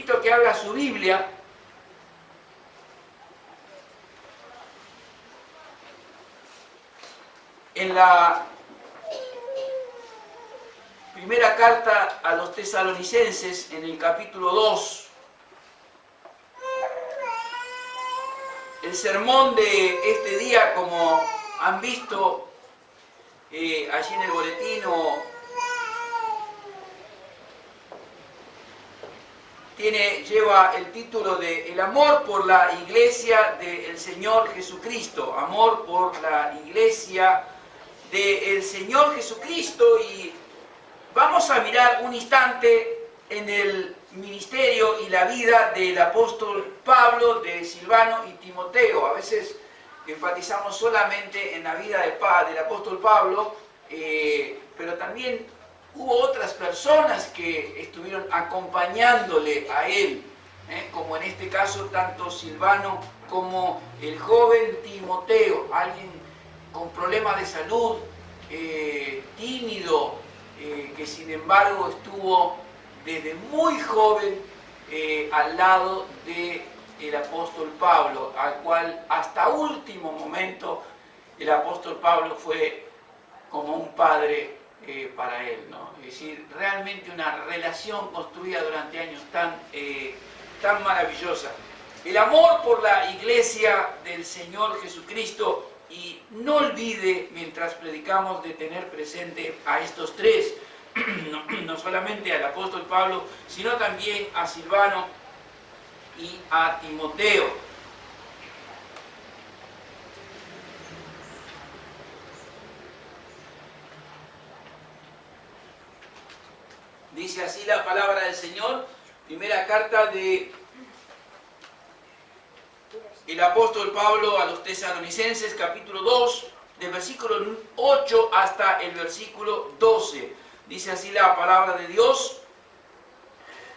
invito a que abra su Biblia en la primera carta a los tesalonicenses, en el capítulo 2. El sermón de este día, como han visto allí en el boletín, lleva el título de El amor por la iglesia del Señor Jesucristo. Amor por la iglesia del Señor Jesucristo. Y vamos a mirar un instante en el ministerio y la vida del apóstol Pablo, de Silvano y Timoteo. A veces enfatizamos solamente en la vida del apóstol Pablo, pero también hubo otras personas que estuvieron acompañándole a él, como en este caso tanto Silvano como el joven Timoteo, alguien con problemas de salud, tímido, que sin embargo estuvo desde muy joven al lado del apóstol Pablo, al cual hasta último momento el apóstol Pablo fue como un padre para él, ¿no? Es decir, realmente una relación construida durante años tan maravillosa. El amor por la iglesia del Señor Jesucristo. Y no olvide, mientras predicamos, de tener presente a estos tres, no solamente al apóstol Pablo, sino también a Silvano y a Timoteo. Dice así la palabra del Señor, primera carta de el apóstol Pablo a los tesalonicenses, capítulo 2, del versículo 8 hasta el versículo 12. Dice así la palabra de Dios: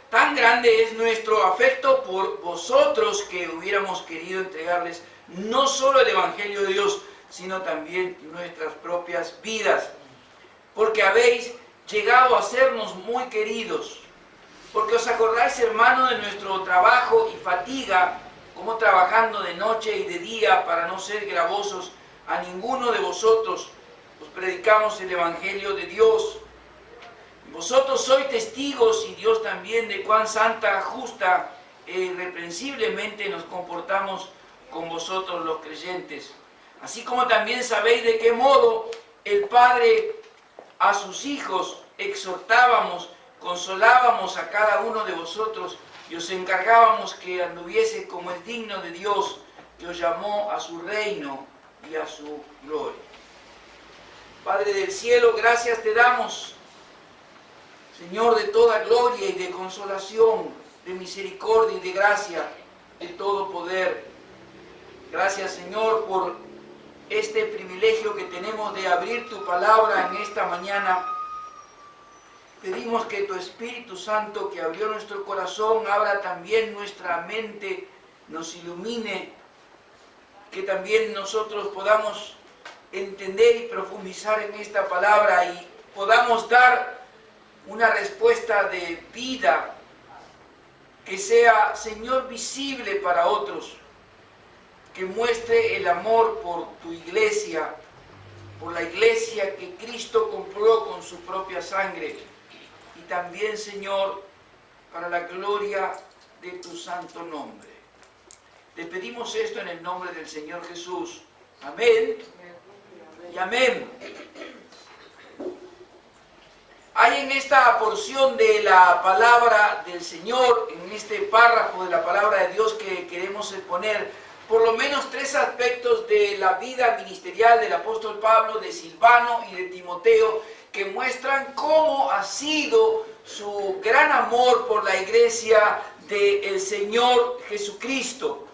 tan grande es nuestro afecto por vosotros que hubiéramos querido entregarles no solo el Evangelio de Dios, sino también nuestras propias vidas, porque habéis llegado a sernos muy queridos, porque os acordáis, hermano, de nuestro trabajo y fatiga, como trabajando de noche y de día para no ser gravosos a ninguno de vosotros, os predicamos el Evangelio de Dios. Vosotros sois testigos, y Dios también, de cuán santa, justa e irreprensiblemente nos comportamos con vosotros los creyentes. Así como también sabéis de qué modo el Padre a sus hijos exhortábamos, consolábamos a cada uno de vosotros, y os encargábamos que anduviese como es digno de Dios, que os llamó a su reino y a su gloria. Padre del cielo, gracias te damos, Señor, de toda gloria y de consolación, de misericordia y de gracia, de todo poder. Gracias, Señor, por este privilegio que tenemos de abrir tu palabra en esta mañana. Pedimos que tu Espíritu Santo, que abrió nuestro corazón, abra también nuestra mente, nos ilumine, que también nosotros podamos entender y profundizar en esta palabra y podamos dar una respuesta de vida que sea, Señor, visible para otros, que muestre el amor por tu iglesia, por la iglesia que Cristo compró con su propia sangre. Y también, Señor, para la gloria de tu santo nombre. Te pedimos esto en el nombre del Señor Jesús. Amén y amén. Hay en esta porción de la palabra del Señor, en este párrafo de la palabra de Dios que queremos exponer, por lo menos tres aspectos de la vida ministerial del apóstol Pablo, de Silvano y de Timoteo, que muestran cómo ha sido su gran amor por la iglesia del Señor Jesucristo.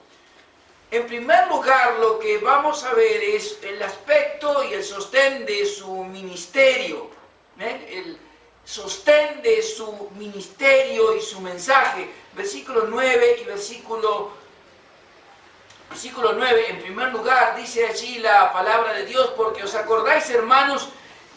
En primer lugar, lo que vamos a ver es el aspecto y el sostén de su ministerio, el sostén de su ministerio y su mensaje. Versículo 9 y versículo 9, en primer lugar, dice allí la palabra de Dios: porque os acordáis, hermanos,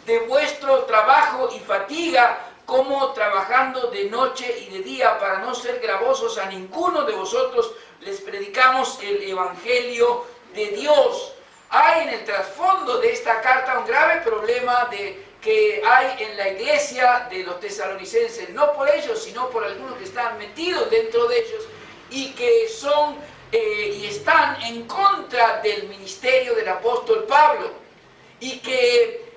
de vuestro trabajo y fatiga, como trabajando de noche y de día para no ser gravosos a ninguno de vosotros, les predicamos el Evangelio de Dios. Hay en el trasfondo de esta carta un grave problema que hay en la iglesia de los tesalonicenses, no por ellos, sino por algunos que están metidos dentro de ellos y que son y están en contra del ministerio del apóstol Pablo, y que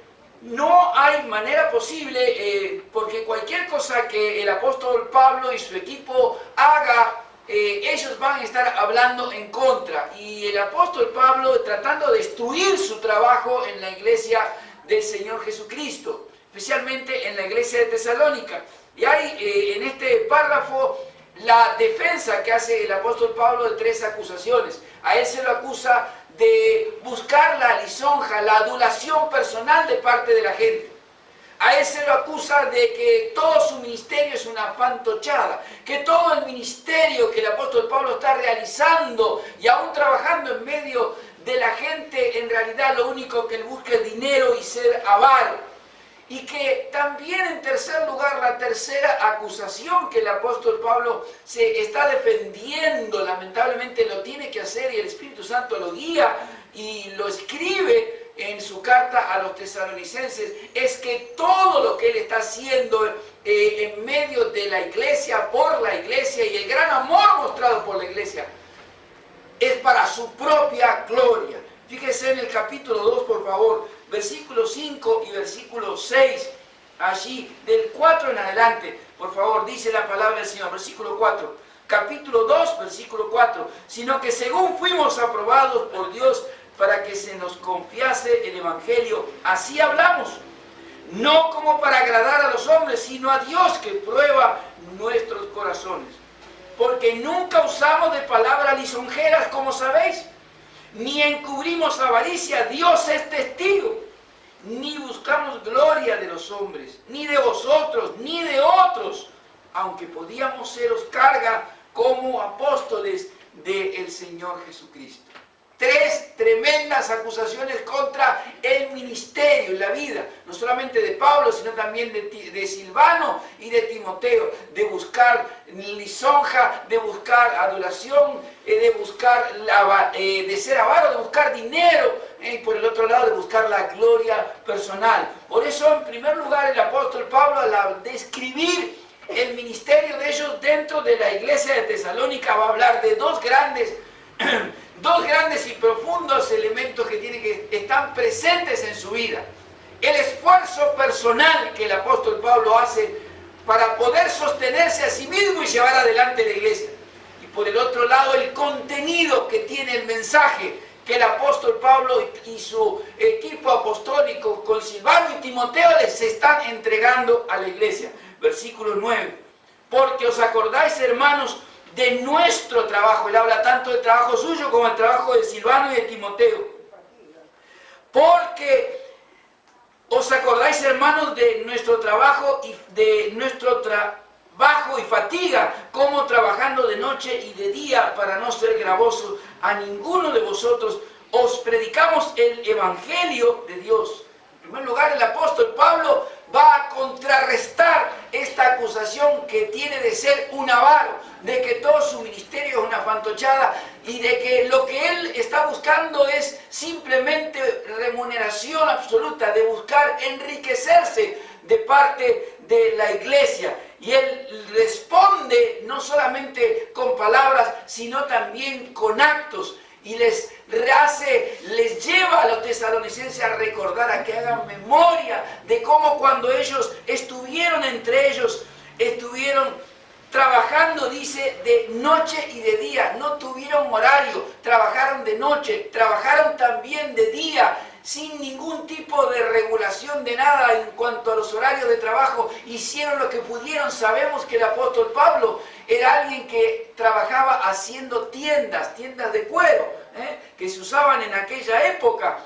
no hay manera posible, porque cualquier cosa que el apóstol Pablo y su equipo haga, ellos van a estar hablando en contra, y el apóstol Pablo tratando de destruir su trabajo en la iglesia del Señor Jesucristo, especialmente en la iglesia de Tesalónica. Y hay en este párrafo la defensa que hace el apóstol Pablo de 3 acusaciones. A él se lo acusa de buscar la lisonja, la adulación personal de parte de la gente. A él se lo acusa de que todo su ministerio es una fantochada, que todo el ministerio que el apóstol Pablo está realizando y aún trabajando en medio de la gente, en realidad lo único que él busca es dinero y ser avaro. Y que también, en tercer lugar, la tercera acusación que el apóstol Pablo se está defendiendo, lamentablemente lo tiene que hacer y el Espíritu Santo lo guía y lo escribe en su carta a los tesalonicenses, es que todo lo que él está haciendo en medio de la iglesia, por la iglesia, y el gran amor mostrado por la iglesia, es para su propia gloria. Fíjese en el capítulo 2, por favor, versículo 5 y versículo 6, allí del 4 en adelante, por favor, dice la palabra del Señor, versículo 4, capítulo 2, versículo 4, sino que según fuimos aprobados por Dios para que se nos confiase el Evangelio, así hablamos, no como para agradar a los hombres, sino a Dios que prueba nuestros corazones, porque nunca usamos de palabras lisonjeras, como sabéis, ni encubrimos avaricia, Dios es testigo, ni buscamos gloria de los hombres, ni de vosotros, ni de otros, aunque podíamos seros carga como apóstoles del Señor Jesucristo. 3 tremendas acusaciones contra el ministerio y la vida, no solamente de Pablo, sino también de Silvano y de Timoteo, de buscar lisonja, de buscar adulación, de buscar de ser avaro, de buscar dinero, y por el otro lado de buscar la gloria personal. Por eso, en primer lugar, el apóstol Pablo, al describir el ministerio de ellos dentro de la iglesia de Tesalónica, va a hablar de dos grandes y profundos elementos que están presentes en su vida. El esfuerzo personal que el apóstol Pablo hace para poder sostenerse a sí mismo y llevar adelante la iglesia. Y por el otro lado, el contenido que tiene el mensaje que el apóstol Pablo y su equipo apostólico con Silvano y Timoteo les están entregando a la iglesia. Versículo 9. Porque os acordáis, hermanos, de nuestro trabajo. Él habla tanto del trabajo suyo como del trabajo de Silvano y de Timoteo. Porque os acordáis, hermanos, de nuestro trabajo y de nuestro trabajo y fatiga, como trabajando de noche y de día para no ser gravosos a ninguno de vosotros, os predicamos el Evangelio de Dios. En primer lugar, el apóstol Pablo va a contrarrestar esta acusación que tiene de ser un avaro, de que todo su ministerio es una fantochada y de que lo que él está buscando es simplemente remuneración absoluta, de buscar enriquecerse de parte de la iglesia. Y él responde no solamente con palabras, sino también con actos. Y les lleva a los tesalonicenses a recordar, a que hagan memoria de cómo cuando ellos estuvieron entre ellos, estuvieron trabajando, dice, de noche y de día, no tuvieron horario, trabajaron de noche, trabajaron también de día, sin ningún tipo de regulación de nada en cuanto a los horarios de trabajo, hicieron lo que pudieron. Sabemos que el apóstol Pablo era alguien que trabajaba haciendo tiendas de cuero, que se usaban en aquella época.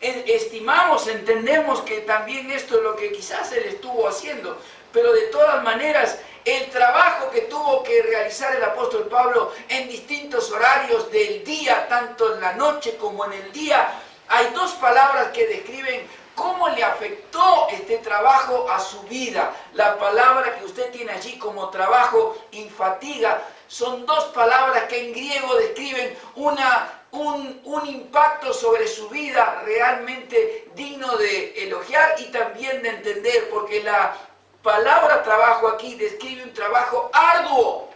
Estimamos, entendemos que también esto es lo que quizás él estuvo haciendo, pero de todas maneras, el trabajo que tuvo que realizar el apóstol Pablo en distintos horarios del día, tanto en la noche como en el día, hay dos palabras que describen ¿Cómo le afectó este trabajo a su vida? La palabra que usted tiene allí como trabajo y fatiga son dos palabras que en griego describen un impacto sobre su vida realmente digno de elogiar y también de entender, porque la palabra trabajo aquí describe un trabajo arduo,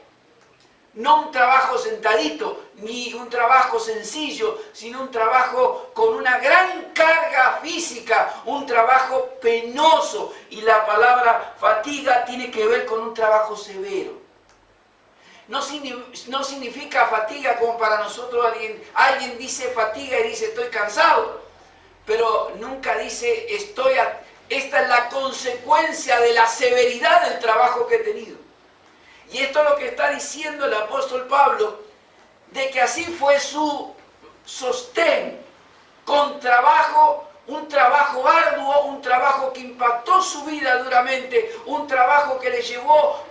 no un trabajo sentadito, ni un trabajo sencillo, sino un trabajo con una gran carga física, un trabajo penoso. Y la palabra fatiga tiene que ver con un trabajo severo. No significa fatiga como para nosotros alguien dice fatiga y dice estoy cansado, pero nunca dice esta es la consecuencia de la severidad del trabajo que he tenido. Y esto es lo que está diciendo el apóstol Pablo, de que así fue su sostén, con trabajo, un trabajo arduo, un trabajo que impactó su vida duramente, un trabajo que le llevó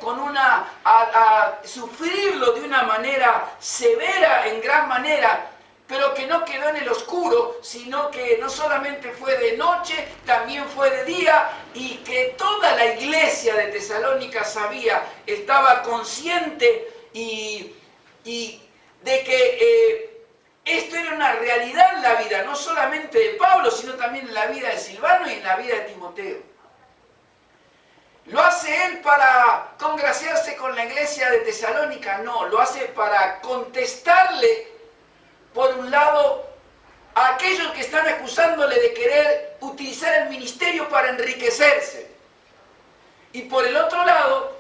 a sufrirlo de una manera severa, en gran manera, pero que no quedó en el oscuro, sino que no solamente fue de noche, también fue de día, y que toda la iglesia de Tesalónica estaba consciente y de que esto era una realidad en la vida, no solamente de Pablo, sino también en la vida de Silvano y en la vida de Timoteo. ¿Lo hace él para congraciarse con la iglesia de Tesalónica? No, lo hace para contestarle, por un lado, a aquellos que están acusándole de querer utilizar el ministerio para enriquecerse. Y por el otro lado,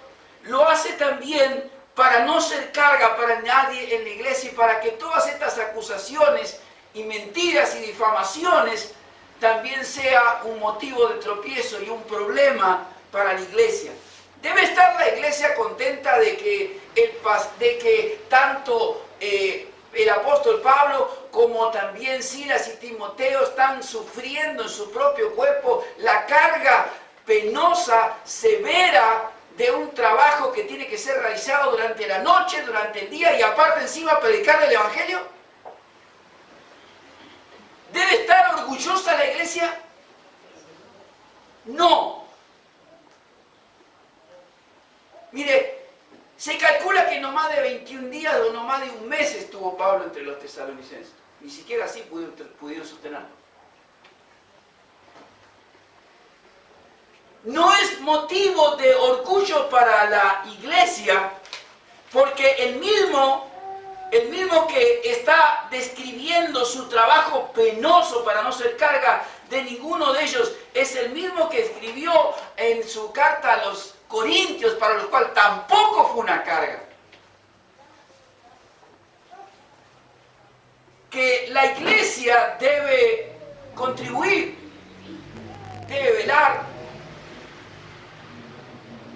lo hace también para no ser carga para nadie en la iglesia y para que todas estas acusaciones y mentiras y difamaciones también sea un motivo de tropiezo y un problema para la iglesia. Debe estar la iglesia contenta de que tanto el apóstol Pablo como también Silas y Timoteo están sufriendo en su propio cuerpo la carga penosa, severa, de un trabajo que tiene que ser realizado durante la noche, durante el día y aparte encima predicar el evangelio. ¿Debe estar orgullosa la iglesia? No. Mire, se calcula que no más de 21 días o no más de un mes estuvo Pablo entre los tesalonicenses. Ni siquiera así pudieron sostenerlo. No es motivo de orgullo para la iglesia, porque el mismo que está describiendo su trabajo penoso para no ser carga de ninguno de ellos, es el mismo que escribió en su carta a los Corintios, para los cuales tampoco fue una carga. Que la iglesia debe contribuir, debe velar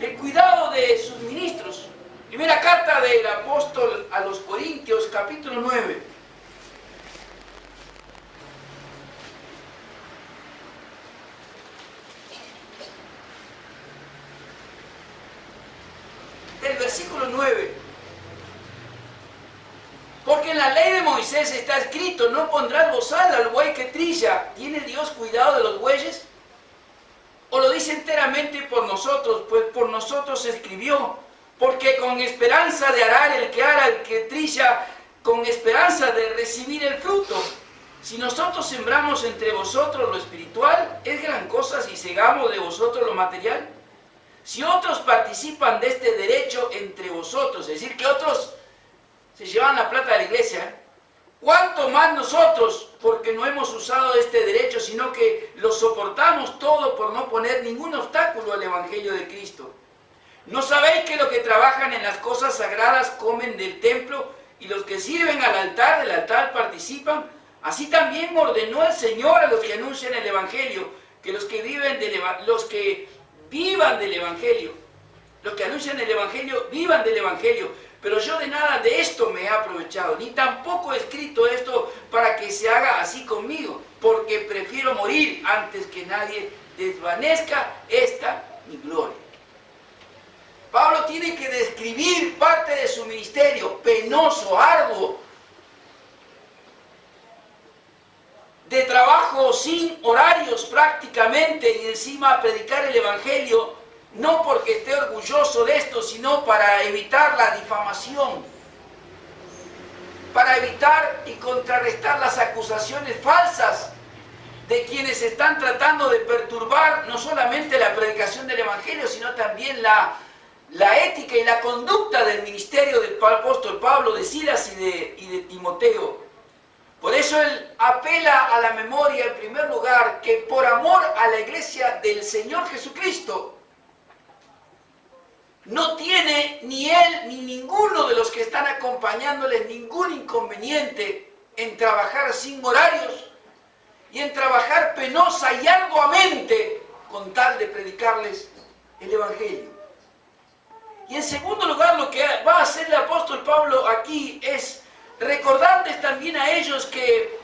el cuidado de sus ministros. Primera carta del apóstol a los Corintios, capítulo 9. Del versículo 9. Porque en la ley de Moisés está escrito, no pondrás bozal al buey que trilla. ¿Tiene Dios cuidado de los bueyes? ¿O lo dice enteramente por nosotros? Pues por nosotros se escribió. Porque con esperanza de arar el que ara, el que trilla, con esperanza de recibir el fruto. Si nosotros sembramos entre vosotros lo espiritual, ¿es gran cosa si segamos de vosotros lo material? Si otros participan de este derecho entre vosotros, es decir, que otros se llevan la plata de la iglesia, ¿cuánto más nosotros? Porque no hemos usado este derecho, sino que lo soportamos todo por no poner ningún obstáculo al evangelio de Cristo. ¿No sabéis que los que trabajan en las cosas sagradas comen del templo y los que sirven al altar, del altar participan? Así también ordenó el Señor a los que anuncian el evangelio, que los que vivan del evangelio, los que anuncian el evangelio, vivan del evangelio. Pero yo de nada de esto me he aprovechado, ni tampoco he escrito esto para que se haga así conmigo, porque prefiero morir antes que nadie desvanezca esta mi gloria. Pablo tiene que describir parte de su ministerio, penoso, arduo, de trabajo trabajo sin horarios prácticamente y encima predicar el Evangelio, no porque esté orgulloso de esto, sino para evitar la difamación, para evitar y contrarrestar las acusaciones falsas de quienes están tratando de perturbar no solamente la predicación del Evangelio, sino también la ética y la conducta del ministerio del apóstol Pablo, de Silas y de Timoteo. Por eso él apela a la memoria en primer lugar, que por amor a la iglesia del Señor Jesucristo, no tiene ni él ni ninguno de los que están acompañándoles ningún inconveniente en trabajar sin horarios y en trabajar penosa y arduamente con tal de predicarles el Evangelio. Y en segundo lugar, lo que va a hacer el apóstol Pablo aquí es recordarles también a ellos que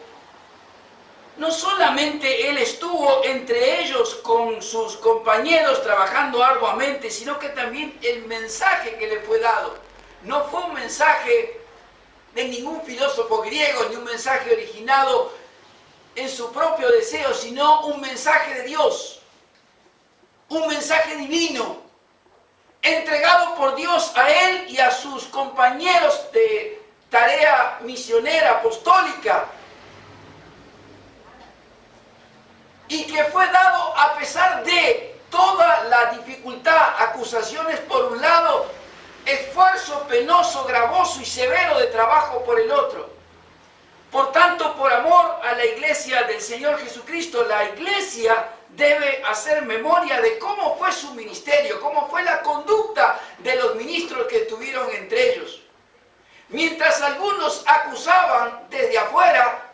no solamente él estuvo entre ellos con sus compañeros trabajando arduamente, sino que también el mensaje que le fue dado no fue un mensaje de ningún filósofo griego, ni un mensaje originado en su propio deseo, sino un mensaje de Dios, un mensaje divino, entregado por Dios a él y a sus compañeros de tarea misionera, apostólica, y que fue dado a pesar de toda la dificultad, acusaciones por un lado, esfuerzo penoso, gravoso y severo de trabajo por el otro. Por tanto, por amor a la iglesia del Señor Jesucristo, la iglesia debe hacer memoria de cómo fue su ministerio, cómo fue la conducta de los ministros que estuvieron entre ellos. Mientras algunos acusaban desde afuera,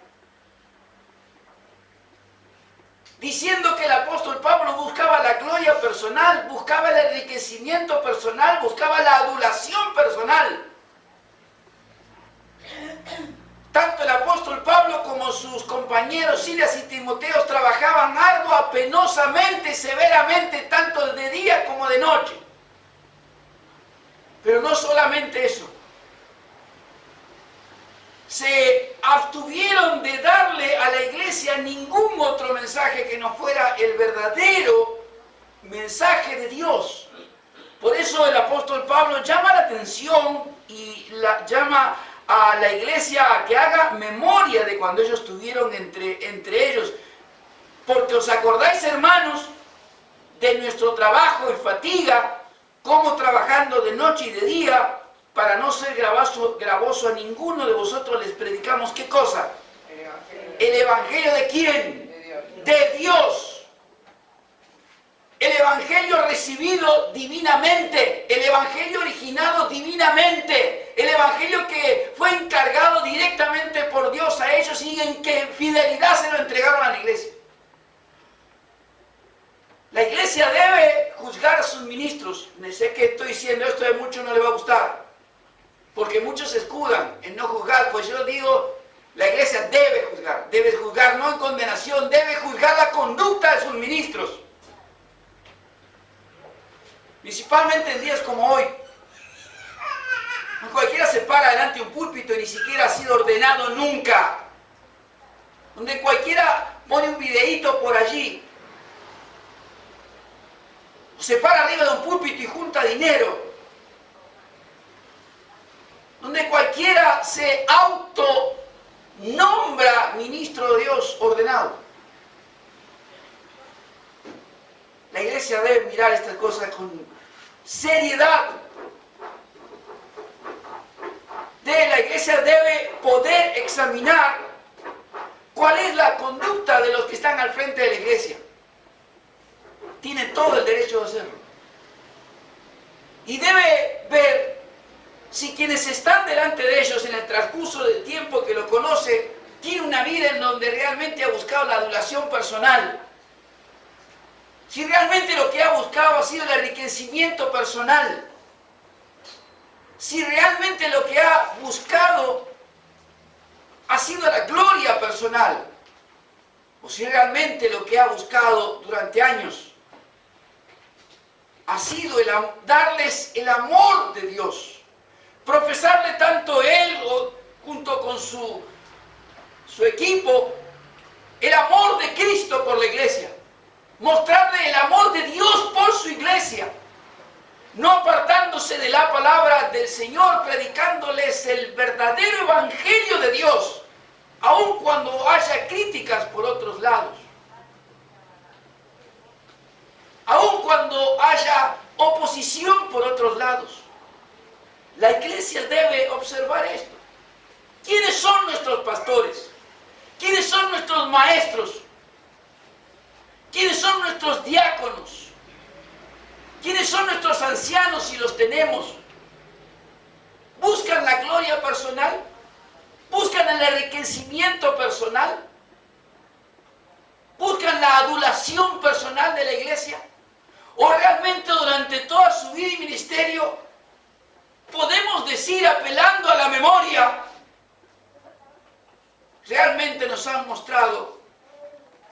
diciendo que el apóstol Pablo buscaba la gloria personal, buscaba el enriquecimiento personal, buscaba la adulación personal. Tanto el apóstol Pablo como sus compañeros Silas y Timoteo trabajaban ardua, penosamente, severamente, tanto de día como de noche. Pero no solamente eso. Se abstuvieron de darle a la iglesia ningún otro mensaje que no fuera el verdadero mensaje de Dios. Por eso el apóstol Pablo llama la atención y llama a la iglesia a que haga memoria de cuando ellos estuvieron entre ellos. Porque os acordáis, hermanos, de nuestro trabajo y fatiga, como trabajando de noche y de día, para no ser gravoso a ninguno de vosotros les predicamos, ¿qué cosa? ¿El evangelio de quién? De Dios. El evangelio recibido divinamente, el evangelio originado divinamente, el evangelio que fue encargado directamente por Dios a ellos y en que fidelidad se lo entregaron a la iglesia. La iglesia debe juzgar a sus ministros. Sé que estoy diciendo esto, a muchos no les va a gustar, porque muchos se escudan en no juzgar. Pues yo digo, la iglesia debe juzgar no en condenación, debe juzgar la conducta de sus ministros. Principalmente en días como hoy, cualquiera se para delante de un púlpito y ni siquiera ha sido ordenado nunca, donde cualquiera pone un videíto por allí, se para arriba de un púlpito y junta dinero, donde cualquiera se autonombra ministro de Dios ordenado. La iglesia debe mirar estas cosas con seriedad. La iglesia debe poder examinar cuál es la conducta de los que están al frente de la iglesia. Tienen todo el derecho de hacerlo. Y debe ver si quienes están delante de ellos en el transcurso del tiempo que lo conoce, tiene una vida en donde realmente ha buscado la adulación personal. Si realmente lo que ha buscado ha sido el enriquecimiento personal. Si realmente lo que ha buscado ha sido la gloria personal. O si realmente lo que ha buscado durante años ha sido darles el amor de Dios. Profesarle tanto él junto con su equipo el amor de predicándoles el verdadero evangelio de Dios, aun cuando haya críticas por otros lados, aun cuando haya oposición por otros lados. La iglesia debe observar esto. ¿Quiénes son nuestros pastores? ¿Quiénes son nuestros maestros? ¿Quiénes son nuestros diáconos? ¿Quiénes son nuestros ancianos si los tenemos? ¿Buscan la gloria personal? ¿Buscan el enriquecimiento personal? ¿Buscan la adulación personal de la iglesia? ¿O realmente durante toda su vida y ministerio podemos decir, apelando a la memoria, realmente nos han mostrado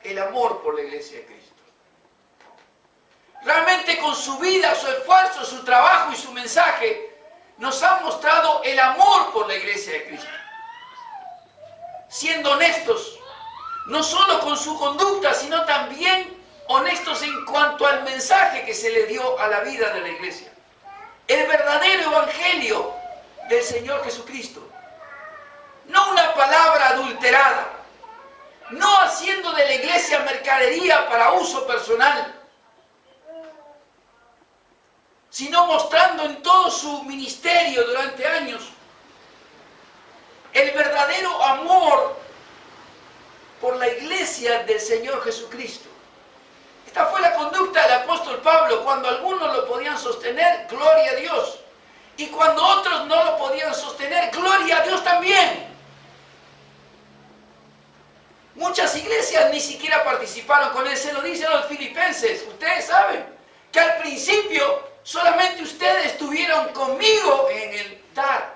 el amor por la iglesia de Cristo? Realmente con su vida, su esfuerzo, su trabajo y su mensaje nos han mostrado el amor por la iglesia de Cristo. Siendo honestos, no solo con su conducta, sino también honestos en cuanto al mensaje que se le dio a la vida de la iglesia. El verdadero evangelio del Señor Jesucristo. No una palabra adulterada, no haciendo de la iglesia mercadería para uso personal, sino mostrando en todo su ministerio durante años el verdadero amor por la iglesia del Señor Jesucristo. Esta fue la conducta del apóstol Pablo. Cuando algunos lo podían sostener, gloria a Dios. Y cuando otros no lo podían sostener, gloria a Dios también. Muchas iglesias ni siquiera participaron con él. Se lo dicen los filipenses. Ustedes saben que al principio solamente ustedes estuvieron conmigo en el dar,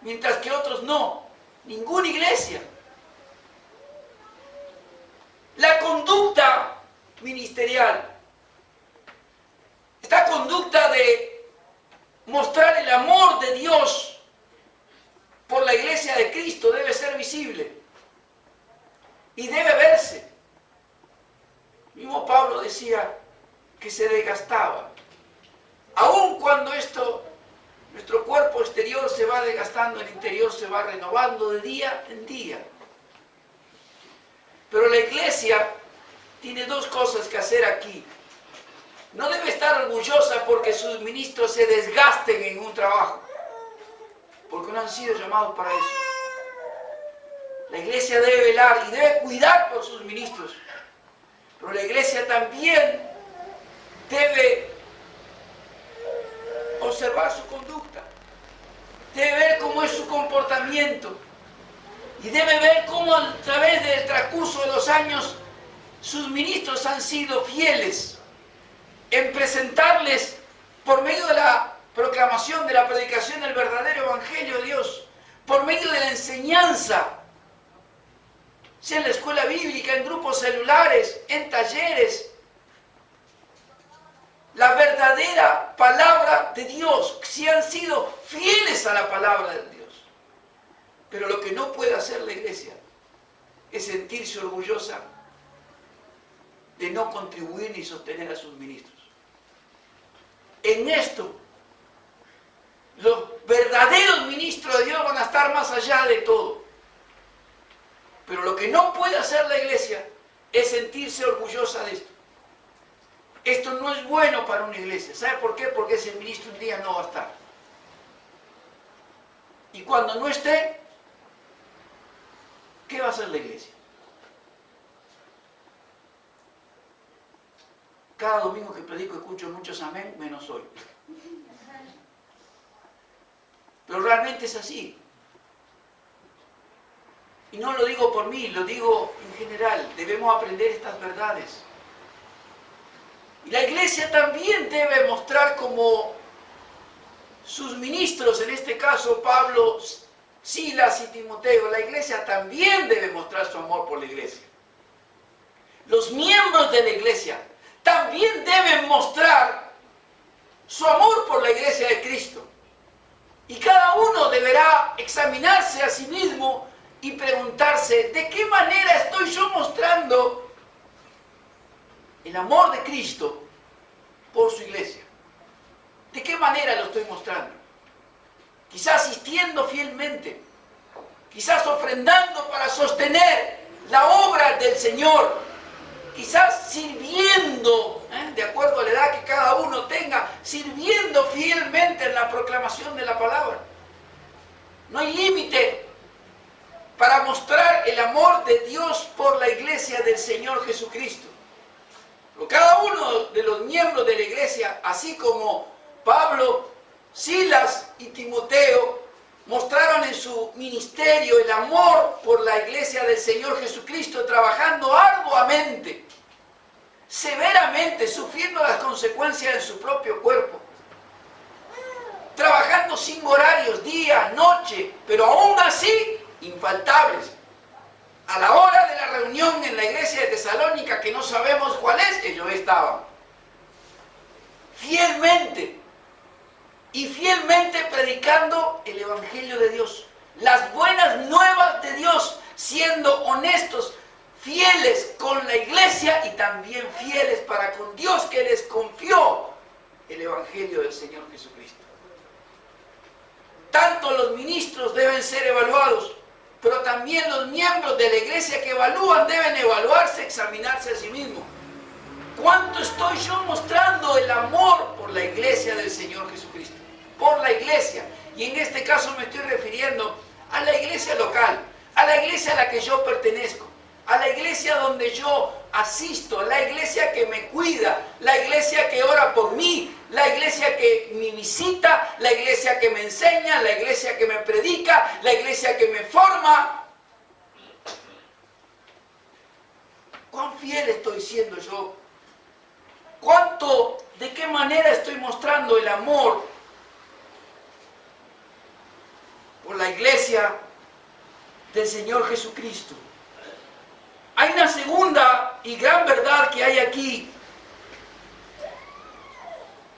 mientras que otros no. Ninguna iglesia. La conducta ministerial, esta conducta de mostrar el amor de Dios por la iglesia de Cristo, debe ser visible y debe verse. Mismo Pablo decía que se desgastaba. Aun cuando nuestro cuerpo exterior se va desgastando, el interior se va renovando de día en día. Pero la iglesia tiene dos cosas que hacer aquí. No debe estar orgullosa porque sus ministros se desgasten en un trabajo, porque no han sido llamados para eso. La iglesia debe velar y debe cuidar por sus ministros, pero la iglesia también debe observar su conducta, debe ver cómo es su comportamiento y debe ver cómo a través del transcurso de los años sus ministros han sido fieles en presentarles por medio de la proclamación, de la predicación del verdadero evangelio de Dios, por medio de la enseñanza, sea en la escuela bíblica, en grupos celulares, en talleres, la verdadera palabra de Dios, si han sido fieles a la palabra de Dios. Pero lo que no puede hacer la iglesia es sentirse orgullosa de no contribuir ni sostener a sus ministros. En esto, los verdaderos ministros de Dios van a estar más allá de todo. Pero lo que no puede hacer la iglesia es sentirse orgullosa de esto. Esto no es bueno para una iglesia. ¿Sabe por qué? Porque ese ministro un día no va a estar. Y cuando no esté, ¿qué va a hacer la iglesia? Cada domingo que predico escucho muchos amén, menos hoy. Pero realmente es así. Y no lo digo por mí, lo digo en general. Debemos aprender estas verdades. Y la iglesia también debe mostrar como sus ministros, en este caso Pablo, Silas y Timoteo, la iglesia también debe mostrar su amor por la iglesia. Los miembros de la iglesia también deben mostrar su amor por la iglesia de Cristo. Y cada uno deberá examinarse a sí mismo y preguntarse, ¿de qué manera estoy yo mostrando el amor de Cristo por su iglesia? ¿De qué manera lo estoy mostrando? quizás asistiendo fielmente, quizás ofrendando para sostener la obra del Señor, quizás sirviendo, de acuerdo a la edad que cada uno tenga, sirviendo fielmente en la proclamación de la palabra. No hay límite para mostrar el amor de Dios por la iglesia del Señor Jesucristo. Pero cada uno de los miembros de la iglesia, así como Pablo, Silas y Timoteo, mostraron en su ministerio el amor por la iglesia del Señor Jesucristo, trabajando arduamente, severamente, sufriendo las consecuencias en su propio cuerpo, trabajando sin horarios, día, noche, pero aún así infaltables. A la hora de la reunión en la iglesia de Tesalónica, que no sabemos cuál es, ellos estaban fielmente y fielmente predicando el Evangelio de Dios, las buenas nuevas de Dios, siendo honestos, fieles con la iglesia y también fieles para con Dios, que les confió el Evangelio del Señor Jesucristo. Tanto los ministros deben ser evaluados, pero también los miembros de la iglesia que evalúan deben evaluarse, examinarse a sí mismos. ¿Cuánto estoy yo mostrando el amor por la iglesia del Señor Jesucristo? Por la iglesia. Y en este caso me estoy refiriendo a la iglesia local, a la iglesia a la que yo pertenezco, a la iglesia donde yo asisto, la iglesia que me cuida, la iglesia que ora por mí, la iglesia que me visita, la iglesia que me enseña, la iglesia que me predica, la iglesia que me forma. ¿Cuán fiel estoy siendo yo? ¿De qué manera estoy mostrando el amor por la iglesia del Señor Jesucristo? Hay una segunda y gran verdad que hay aquí,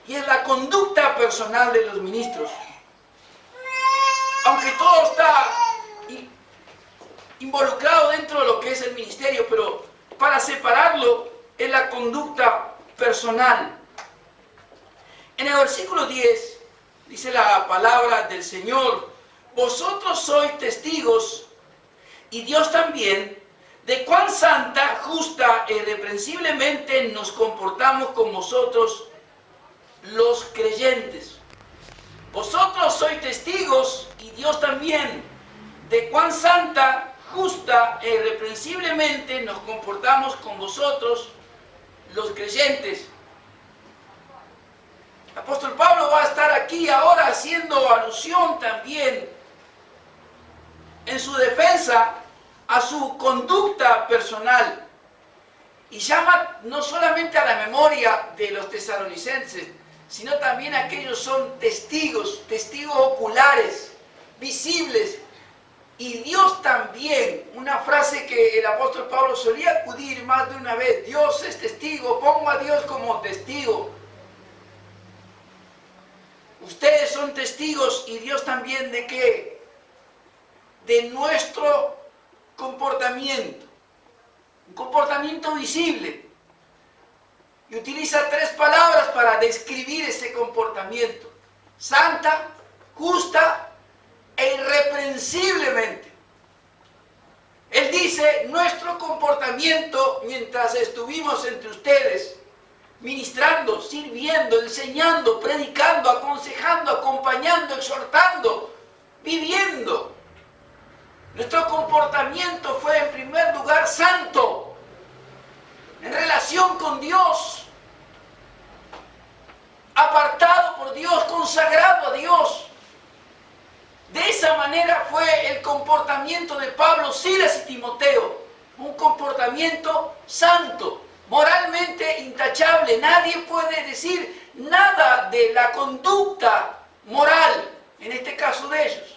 y es la conducta personal de los ministros. Aunque todo está involucrado dentro de lo que es el ministerio, pero para separarlo es la conducta personal. En el versículo 10 dice la palabra del Señor: vosotros sois testigos, y Dios también, de cuán santa, justa e irreprensiblemente nos comportamos con vosotros los creyentes. Vosotros sois testigos, y Dios también, de cuán santa, justa e irreprensiblemente nos comportamos con vosotros los creyentes. El apóstol Pablo va a estar aquí ahora haciendo alusión también en su defensa a su conducta personal, y llama no solamente a la memoria de los tesalonicenses, sino también a aquellos son testigos oculares, visibles, y Dios también, una frase que el apóstol Pablo solía acudir más de una vez: Dios es testigo, pongo a Dios como testigo. Ustedes son testigos, y Dios también, ¿de qué? De nuestro comportamiento, un comportamiento visible, y utiliza tres palabras para describir ese comportamiento: santa, justa e irreprensiblemente. Él dice: nuestro comportamiento mientras estuvimos entre ustedes, ministrando, sirviendo, enseñando, predicando, aconsejando, acompañando, exhortando, viviendo. Nuestro comportamiento fue en primer lugar santo, en relación con Dios, apartado por Dios, consagrado a Dios. De esa manera fue el comportamiento de Pablo, Silas y Timoteo, un comportamiento santo, moralmente intachable. Nadie puede decir nada de la conducta moral, en este caso de ellos.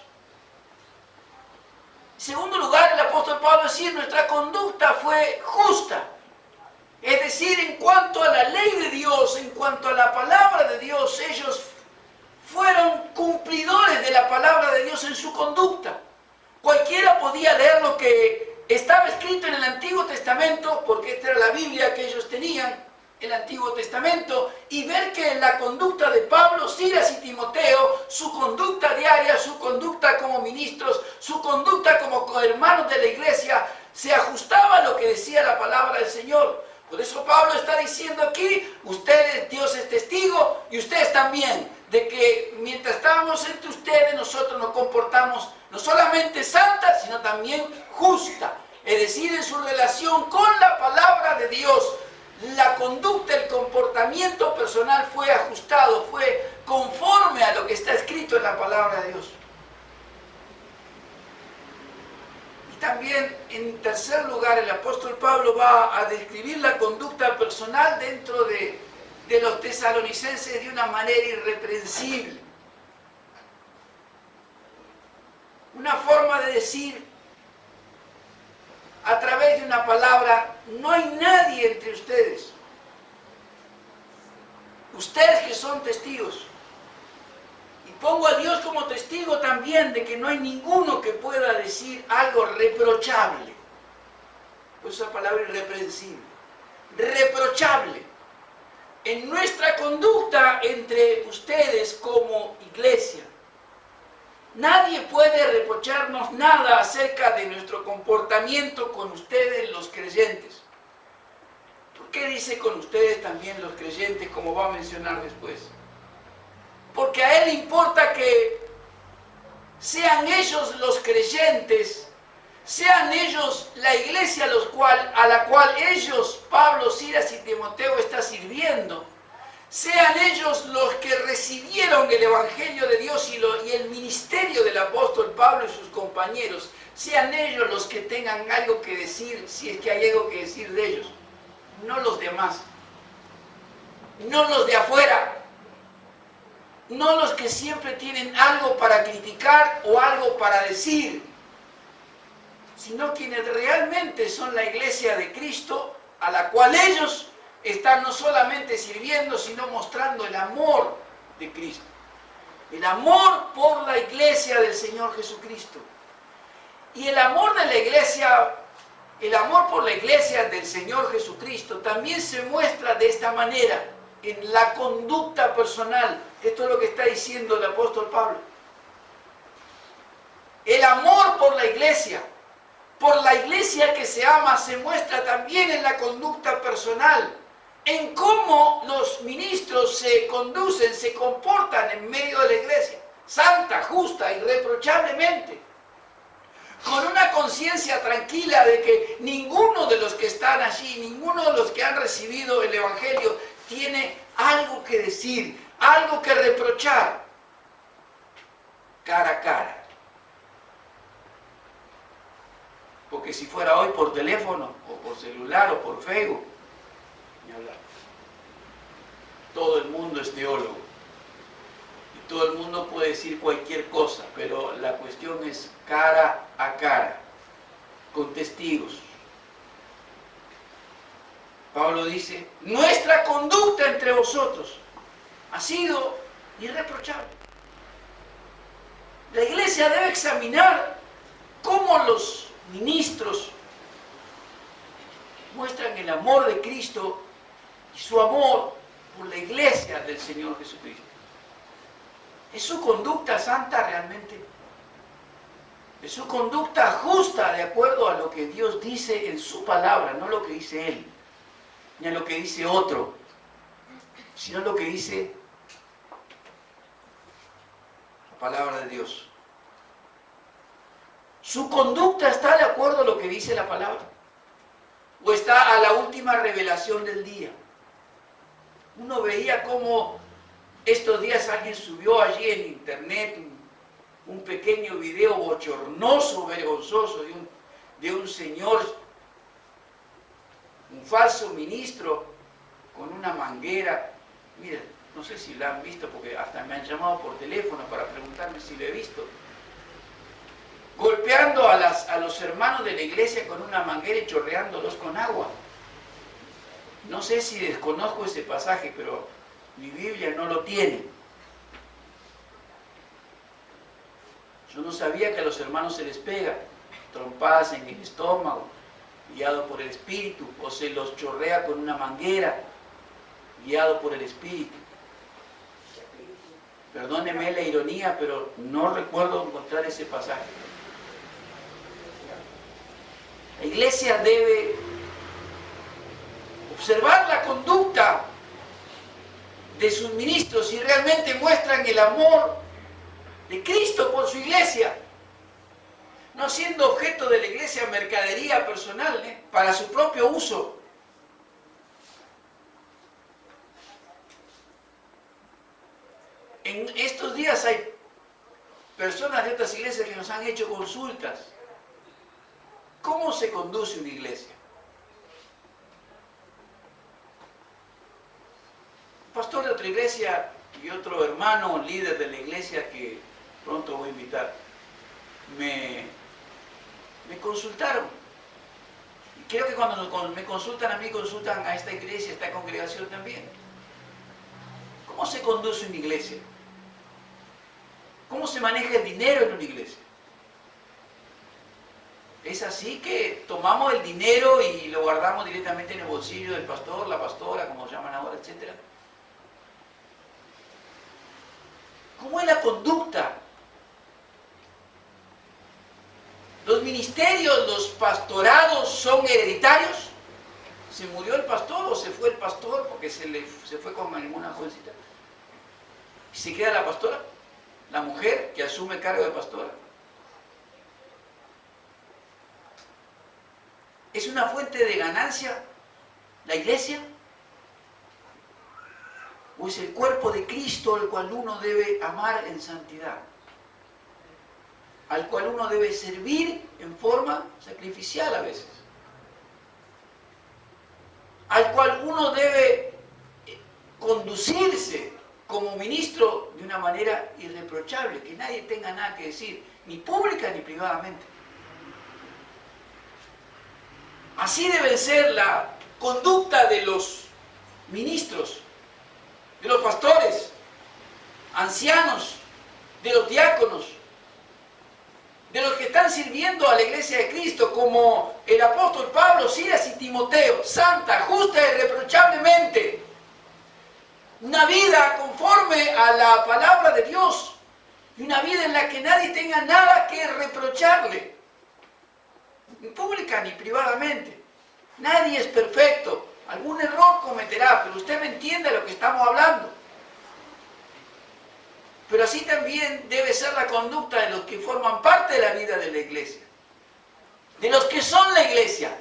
En segundo lugar, el apóstol Pablo decía: nuestra conducta fue justa. Es decir, en cuanto a la ley de Dios, en cuanto a la palabra de Dios, ellos fueron cumplidores de la palabra de Dios en su conducta. Cualquiera podía leer lo que estaba escrito en el Antiguo Testamento, porque esta era la Biblia que ellos tenían, el Antiguo Testamento y ver que en la conducta de Pablo, Silas y Timoteo, su conducta diaria, su conducta como ministros, su conducta como hermanos de la iglesia, se ajustaba a lo que decía la palabra del Señor. Por eso Pablo está diciendo aquí, ustedes, Dios es testigo, y ustedes también, de que mientras estábamos entre ustedes, nosotros nos comportamos no solamente santa, sino también justa. Es decir, en su relación con la palabra de Dios, la conducta, el comportamiento personal fue ajustado, fue conforme a lo que está escrito en la palabra de Dios. Y también, en tercer lugar, el apóstol Pablo va a describir la conducta personal dentro de los tesalonicenses de una manera irreprensible. Una forma de decir, a través de una palabra, no hay nadie entre ustedes. Ustedes que son testigos. Y pongo a Dios como testigo también de que no hay ninguno que pueda decir algo reprochable. Pues esa palabra irreprensible. Reprochable. En nuestra conducta entre ustedes como iglesia. Nadie puede reprocharnos nada acerca de nuestro comportamiento con ustedes los creyentes. ¿Por qué dice con ustedes también los creyentes, como va a mencionar después? Porque a él importa que sean ellos los creyentes, sean ellos la iglesia a la cual ellos, Pablo, Silas y Timoteo, está sirviendo. Sean ellos los que recibieron el Evangelio de Dios y el ministerio del apóstol Pablo y sus compañeros. Sean ellos los que tengan algo que decir, si es que hay algo que decir de ellos. No los demás. No los de afuera. No los que siempre tienen algo para criticar o algo para decir. Sino quienes realmente son la iglesia de Cristo, a la cual ellos están no solamente sirviendo, sino mostrando el amor de Cristo. El amor por la iglesia del Señor Jesucristo. Y el amor de la iglesia, el amor por la iglesia del Señor Jesucristo también se muestra de esta manera, en la conducta personal. Esto es lo que está diciendo el apóstol Pablo. El amor por la iglesia que se ama, se muestra también en la conducta personal. En cómo los ministros se conducen, se comportan en medio de la iglesia, santa, justa, irreprochablemente, con una conciencia tranquila de que ninguno de los que están allí, ninguno de los que han recibido el Evangelio, tiene algo que decir, algo que reprochar, cara a cara. Porque si fuera hoy por teléfono, o por celular, o por Facebook, todo el mundo es teólogo y todo el mundo puede decir cualquier cosa, pero la cuestión es cara a cara, con testigos. Pablo dice, nuestra conducta entre vosotros ha sido irreprochable. La iglesia debe examinar cómo los ministros muestran el amor de Cristo y su amor por la iglesia del Señor Jesucristo. ¿Es su conducta santa realmente? ¿Es su conducta justa de acuerdo a lo que Dios dice en su palabra? No lo que dice Él, ni a lo que dice otro, sino lo que dice la palabra de Dios. ¿Su conducta está de acuerdo a lo que dice la palabra? ¿O está a la última revelación del día? Uno veía cómo estos días alguien subió allí en internet un pequeño video bochornoso, vergonzoso de un señor, un falso ministro con una manguera. Miren, no sé si la han visto porque hasta me han llamado por teléfono para preguntarme si lo he visto. Golpeando a los hermanos de la iglesia con una manguera y chorreándolos con agua. No sé si desconozco ese pasaje, pero mi Biblia no lo tiene. Yo no sabía que a los hermanos se les pega trompadas en el estómago, guiado por el Espíritu, o se los chorrea con una manguera. guiado por el Espíritu. Perdóneme la ironía, pero no recuerdo encontrar ese pasaje. La iglesia debe observar la conducta de sus ministros si realmente muestran el amor de Cristo por su iglesia, no siendo objeto de la iglesia mercadería personal, para su propio uso. En estos días hay personas de otras iglesias que nos han hecho consultas. ¿Cómo se conduce una iglesia? Un pastor de otra iglesia y otro hermano, líder de la iglesia que pronto voy a invitar, me consultaron. Y creo que cuando me consultan a mí, consultan a esta iglesia, a esta congregación también. ¿Cómo se conduce una iglesia? ¿Cómo se maneja el dinero en una iglesia? ¿Es así que tomamos el dinero y lo guardamos directamente en el bolsillo del pastor, la pastora, como se llaman ahora, etcétera? ¿Cómo es la conducta? ¿Los ministerios, los pastorados son hereditarios? ¿Se murió el pastor o se fue el pastor porque se fue con alguna jovencita? ¿Y se queda la pastora? ¿La mujer que asume el cargo de pastora? ¿Es una fuente de ganancia la iglesia? ¿O es el cuerpo de Cristo al cual uno debe amar en santidad? Al cual uno debe servir en forma sacrificial a veces. Al cual uno debe conducirse como ministro de una manera irreprochable, que nadie tenga nada que decir, ni pública ni privadamente. Así debe ser la conducta de los ministros, de los pastores, ancianos, de los diáconos, de los que están sirviendo a la iglesia de Cristo, como el apóstol Pablo, Silas y Timoteo, santa, justa y irreprochablemente. Una vida conforme a la palabra de Dios y una vida en la que nadie tenga nada que reprocharle, ni pública ni privadamente. Nadie es perfecto, algún error cometerá, pero usted me entiende de lo que estamos hablando. Pero así también debe ser la conducta de los que forman parte de la vida de la iglesia, de los que son la iglesia.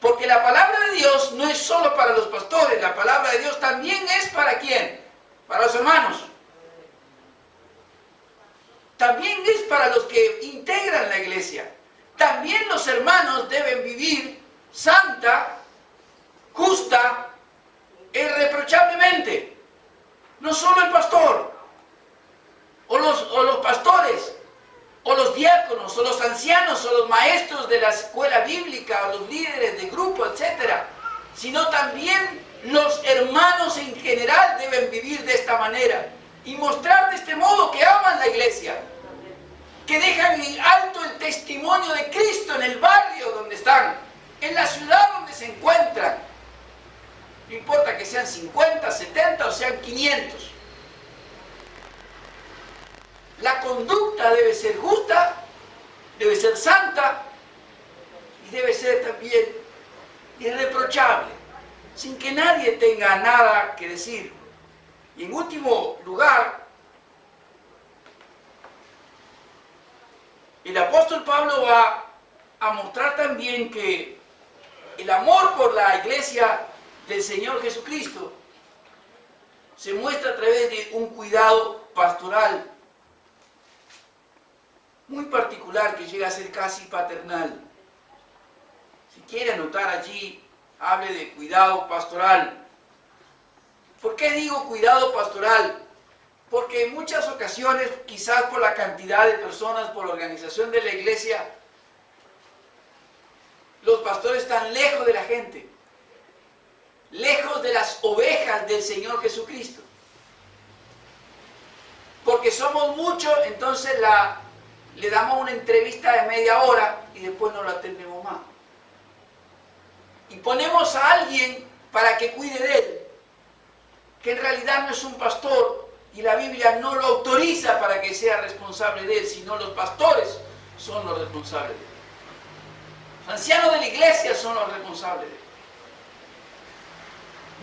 Porque la palabra de Dios no es solo para los pastores, la palabra de Dios también es ¿para quién? Para los hermanos. También es para los que integran la iglesia. También los hermanos deben vivir santa, justa, irreprochablemente. No solo el pastor, o los pastores, o los diáconos, o los ancianos, o los maestros de la escuela bíblica, o los líderes de grupo, etc. Sino también los hermanos en general deben vivir de esta manera y mostrar de este modo que aman la iglesia, que dejan en alto el testimonio de Cristo en el barrio donde están, en la ciudad donde se encuentran. No importa que sean 50, 70 o sean 500. La conducta debe ser justa, debe ser santa y debe ser también irreprochable, sin que nadie tenga nada que decir. Y en último lugar, el apóstol Pablo va a mostrar también que el amor por la iglesia del Señor Jesucristo se muestra a través de un cuidado pastoral muy particular que llega a ser casi paternal. Si quiere anotar allí, hable de cuidado pastoral. ¿Por qué digo cuidado pastoral? Porque en muchas ocasiones, quizás por la cantidad de personas, por la organización de la iglesia, los pastores están lejos de la gente, lejos de las ovejas del Señor Jesucristo. Porque somos muchos, entonces le damos una entrevista de media hora y después no la atendemos más. Y ponemos a alguien para que cuide de él. que en realidad no es un pastor y la Biblia no lo autoriza para que sea responsable de él, sino los pastores son los responsables de él. Los ancianos de la iglesia son los responsables de él.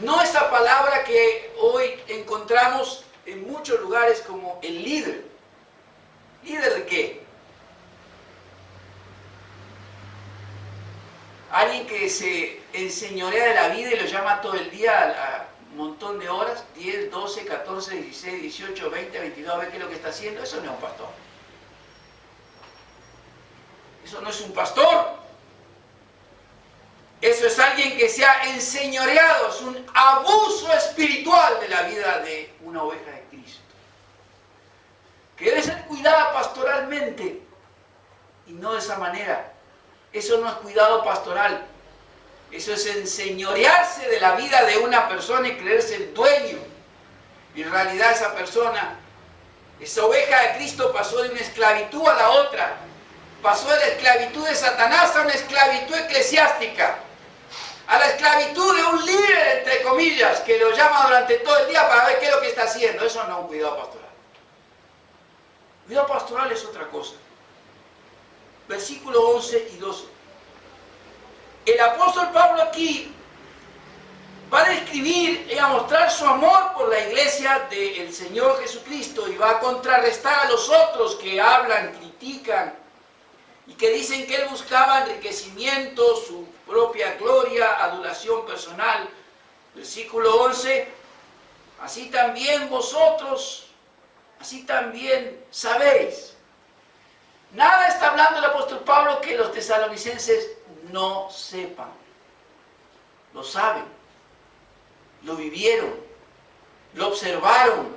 No esa palabra que hoy encontramos en muchos lugares como el líder. ¿Líder de qué? Alguien que se enseñorea de la vida y lo llama todo el día a un montón de horas, 10, 12, 14, 16, 18, 20, 22, a ver qué es lo que está haciendo. Eso no es un pastor. Eso no es un pastor. Eso es alguien que se ha enseñoreado, es un abuso espiritual de la vida de una oveja de Cristo. Que debe ser cuidada pastoralmente y no de esa manera. Eso no es cuidado pastoral. Eso es enseñorearse de la vida de una persona y creerse el dueño. Y en realidad esa persona, esa oveja de Cristo pasó de una esclavitud a la otra. Pasó de la esclavitud de Satanás a una esclavitud eclesiástica. A la esclavitud de un líder, entre comillas, que lo llama durante todo el día para ver qué es lo que está haciendo. Eso no es un cuidado pastoral. Cuidado pastoral es otra cosa. Versículos 11 y 12. El apóstol Pablo aquí va a describir y a mostrar su amor por la iglesia del Señor Jesucristo y va a contrarrestar a los otros que hablan, critican y que dicen que él buscaba enriquecimiento, su propia gloria, adulación personal. Versículo 11. Así también vosotros, así también sabéis. Nada está hablando el apóstol Pablo que los tesalonicenses no sepan. Lo saben, lo vivieron, lo observaron,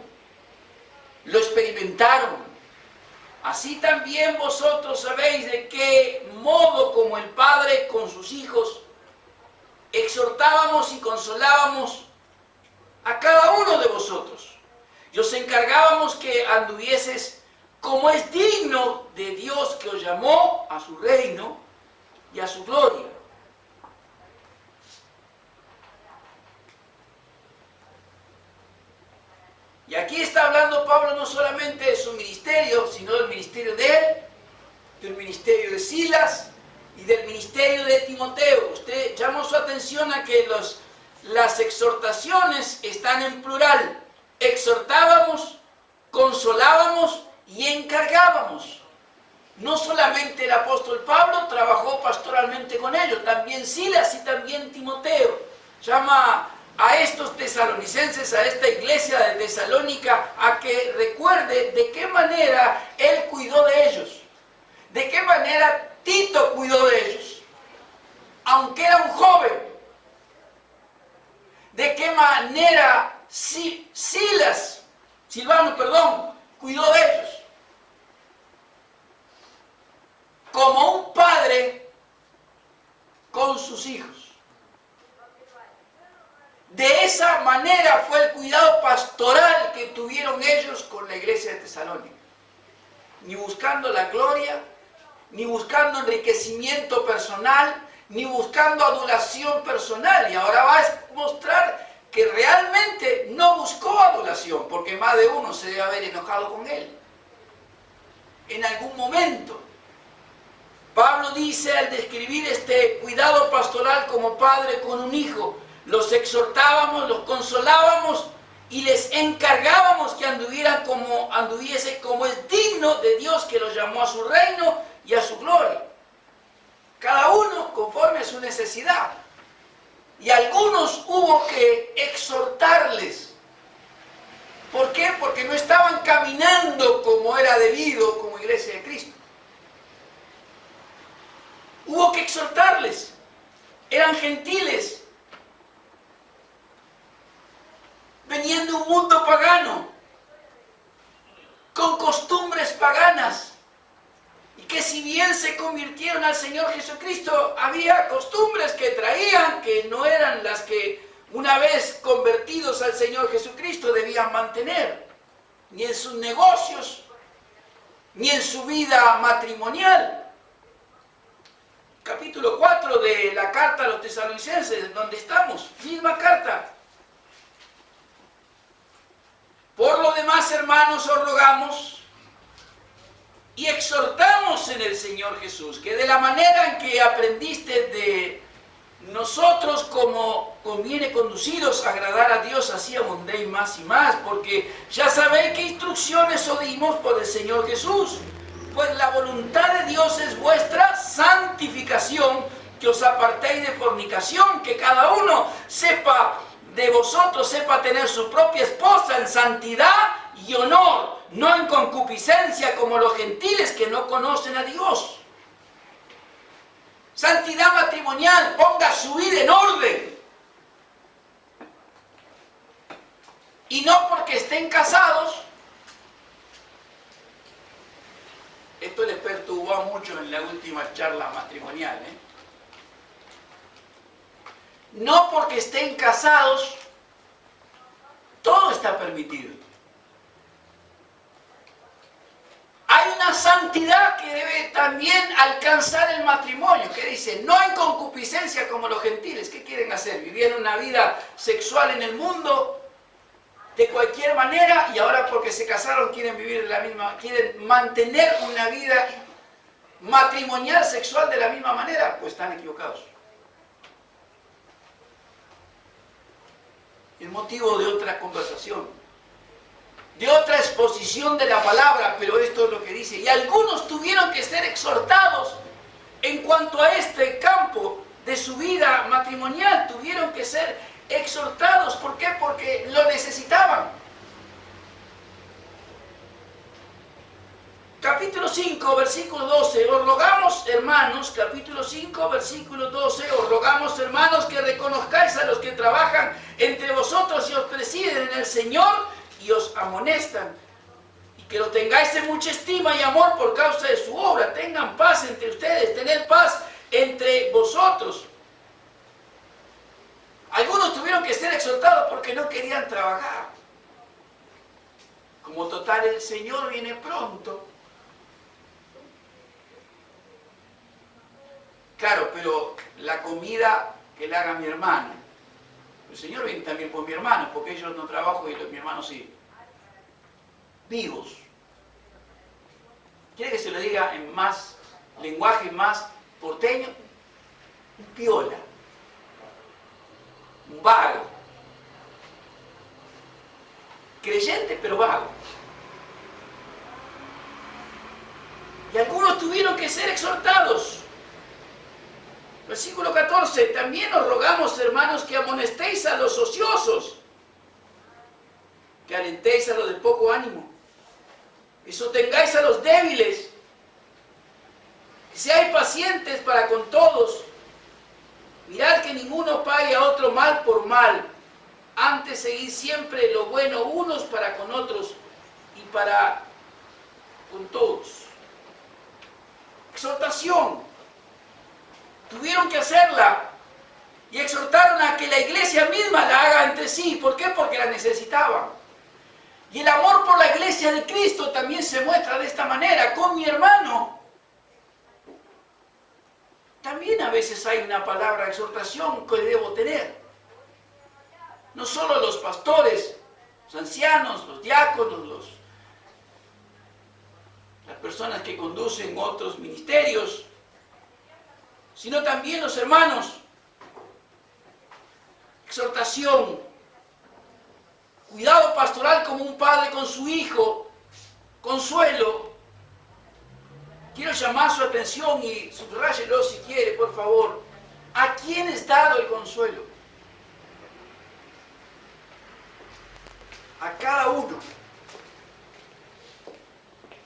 lo experimentaron. Así también vosotros sabéis de qué modo como el Padre con sus hijos exhortábamos y consolábamos a cada uno de vosotros. Y os encargábamos que anduvieses como es digno de Dios que os llamó a su reino y a su gloria. Y aquí está hablando Pablo no solamente de su ministerio, sino del ministerio de él, del ministerio de Silas y del ministerio de Timoteo. Usted llamó su atención a que las exhortaciones están en plural. Exhortábamos, consolábamos y encargábamos. No solamente el apóstol Pablo trabajó pastoralmente con ellos, también Silas y también Timoteo. Llama a estos tesalonicenses, a esta iglesia de Tesalónica, a que recuerde de qué manera él cuidó de ellos, de qué manera Tito cuidó de ellos, aunque era un joven, de qué manera Silvano, cuidó de ellos. Como un padre con sus hijos. De esa manera fue el cuidado pastoral que tuvieron ellos con la iglesia de Tesalónica. Ni buscando la gloria, ni buscando enriquecimiento personal, ni buscando adulación personal. Y ahora va a mostrar que realmente no buscó adulación, porque más de uno se debe haber enojado con él. En algún momento. Pablo dice al describir este cuidado pastoral como padre con un hijo, los exhortábamos, los consolábamos y les encargábamos que anduviese como es digno de Dios que los llamó a su reino y a su gloria. Cada uno conforme a su necesidad. Y algunos hubo que exhortarles. ¿Por qué? Porque no estaban caminando como era debido como iglesia de Cristo. Hubo que exhortarles. Eran gentiles. Venían de un mundo pagano, con costumbres paganas, y que si bien se convirtieron al Señor Jesucristo, había costumbres que traían que no eran las que una vez convertidos al Señor Jesucristo debían mantener, ni en sus negocios, ni en su vida matrimonial. Capítulo 4 de la carta a los tesalonicenses, donde estamos, misma carta. Por lo demás, hermanos, os rogamos y exhortamos en el Señor Jesús, que de la manera en que aprendiste de nosotros, como conviene conducidos a agradar a Dios, así abundéis más y más, porque ya sabéis qué instrucciones os dimos por el Señor Jesús. Pues la voluntad de Dios es vuestra santificación, que os apartéis de fornicación, que cada uno de vosotros sepa tener su propia esposa en santidad y honor, no en concupiscencia como los gentiles que no conocen a Dios. Santidad matrimonial, ponga su vida en orden. Y no porque estén casados. Esto les perturbó mucho en la última charla matrimonial, No porque estén casados, todo está permitido. Hay una santidad que debe también alcanzar el matrimonio, que dice, no en concupiscencia como los gentiles. ¿Qué quieren hacer? Vivieron una vida sexual en el mundo de cualquier manera y ahora porque se casaron quieren vivir quieren mantener una vida matrimonial sexual de la misma manera. Pues están equivocados. El motivo de otra conversación, de otra exposición de la palabra, pero esto es lo que dice. Y algunos tuvieron que ser exhortados en cuanto a este campo de su vida matrimonial, tuvieron que ser exhortados. ¿Por qué? Porque lo necesitaban. Capítulo 5, versículo 12, os rogamos, hermanos, capítulo 5, versículo 12, os rogamos, hermanos, que reconozcáis a los que trabajan entre vosotros y os presiden en el Señor y os amonestan, y que los tengáis en mucha estima y amor por causa de su obra. Tengan paz entre ustedes, tened paz entre vosotros. Algunos tuvieron que ser exhortados porque no querían trabajar. Como total el Señor viene pronto. Claro, pero la comida que le haga mi hermano. El Señor viene también por mi hermano, porque ellos no trabajan y mi hermano sí. Vivos. ¿Quiere que se lo diga en más lenguaje más porteño? Un piola. Un vago. Creyente, pero vago. Y algunos tuvieron que ser exhortados. Versículo 14, también os rogamos, hermanos, que amonestéis a los ociosos, que alentéis a los de poco ánimo, que sostengáis a los débiles, que seáis pacientes para con todos. Mirad que ninguno pague a otro mal por mal, antes seguid siempre lo bueno unos para con otros y para con todos. Exhortación. Tuvieron que hacerla y exhortaron a que la iglesia misma la haga entre sí. ¿Por qué? Porque la necesitaban. Y el amor por la iglesia de Cristo también se muestra de esta manera. Con mi hermano también a veces hay una palabra de exhortación que debo tener. No solo los pastores, los ancianos, los diáconos, las personas que conducen otros ministerios, sino también los hermanos. Exhortación, cuidado pastoral como un padre con su hijo, consuelo. Quiero llamar su atención y subráyelo si quiere, por favor. ¿A quién es dado el consuelo? A cada uno.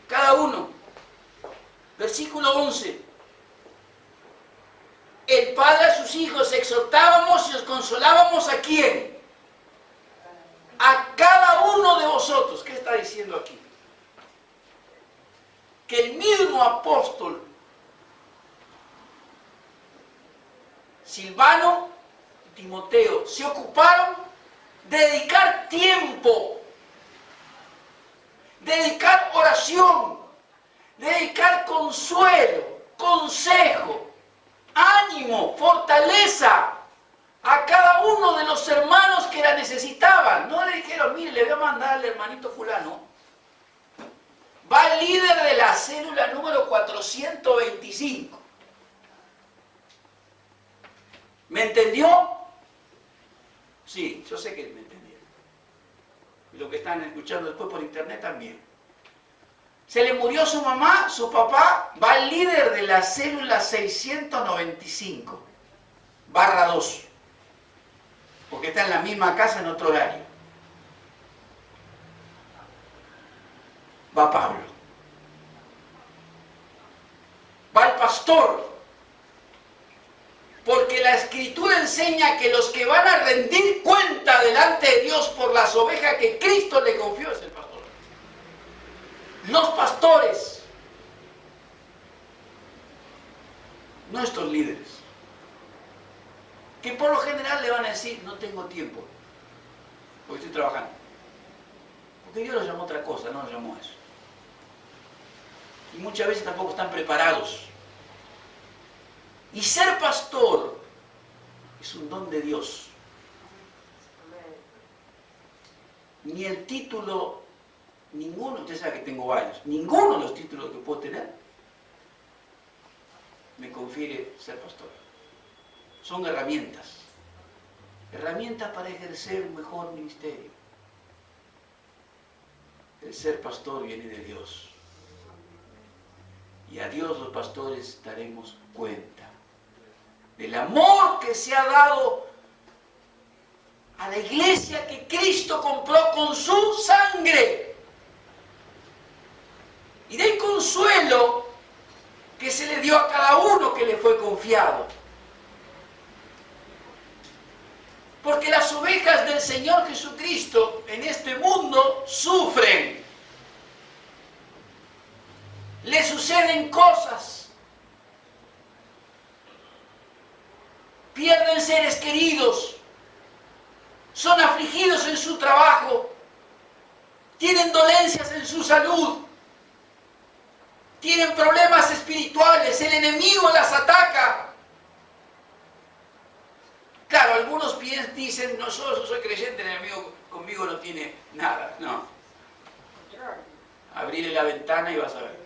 Cada uno. Versículo 11. El padre a sus hijos exhortábamos y os consolábamos. ¿A quién? A cada uno de vosotros. ¿Qué está diciendo aquí? Que el mismo apóstol Silvano y Timoteo se ocuparon de dedicar tiempo, dedicar oración, dedicar consuelo, consejo, ánimo, fortaleza a cada uno de los hermanos que la necesitaban. No le dijeron, mire, le voy a mandar al hermanito fulano. Va el líder de la célula número 425. ¿Me entendió? Sí, yo sé que me entendieron. Y lo que están escuchando después por internet también. Se le murió su mamá, su papá, va el líder de la célula 695/2. Porque está en la misma casa en otro horario. Va Pablo. Va el pastor. Porque la Escritura enseña que los que van a rendir cuenta delante de Dios por las ovejas que Cristo le confió es el pastor. Los pastores, nuestros líderes, que por lo general le van a decir, no tengo tiempo, porque estoy trabajando. Porque Dios los llamó a otra cosa, no los llamó a eso. Y muchas veces tampoco están preparados. Y ser pastor es un don de Dios. Ni el título, ninguno, usted sabe que tengo varios, ninguno de los títulos que puedo tener me confiere ser pastor. Son herramientas. Herramientas para ejercer un mejor ministerio. El ser pastor viene de Dios. Y a Dios los pastores daremos cuenta del amor que se ha dado a la iglesia que Cristo compró con su sangre. Y del consuelo que se le dio a cada uno que le fue confiado. Porque las ovejas del Señor Jesucristo en este mundo sufren. Le suceden cosas. Pierden seres queridos. Son afligidos en su trabajo. Tienen dolencias en su salud. Tienen problemas espirituales. El enemigo las ataca. Claro, algunos dicen, no, yo soy creyente, el enemigo conmigo no tiene nada. No. Abrirle la ventana y vas a ver.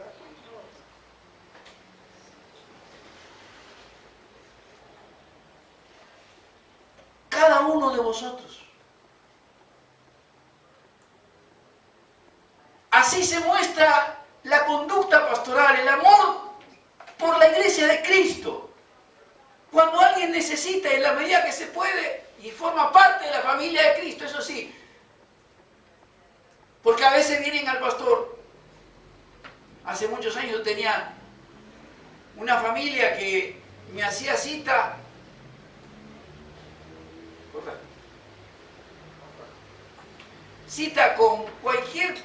Cada uno de vosotros. Así se muestra la conducta pastoral, el amor por la iglesia de Cristo. Cuando alguien necesita, en la medida que se puede, y forma parte de la familia de Cristo, eso sí. Porque a veces vienen al pastor. Hace muchos años yo tenía una familia que me hacía cita. Cita con cualquier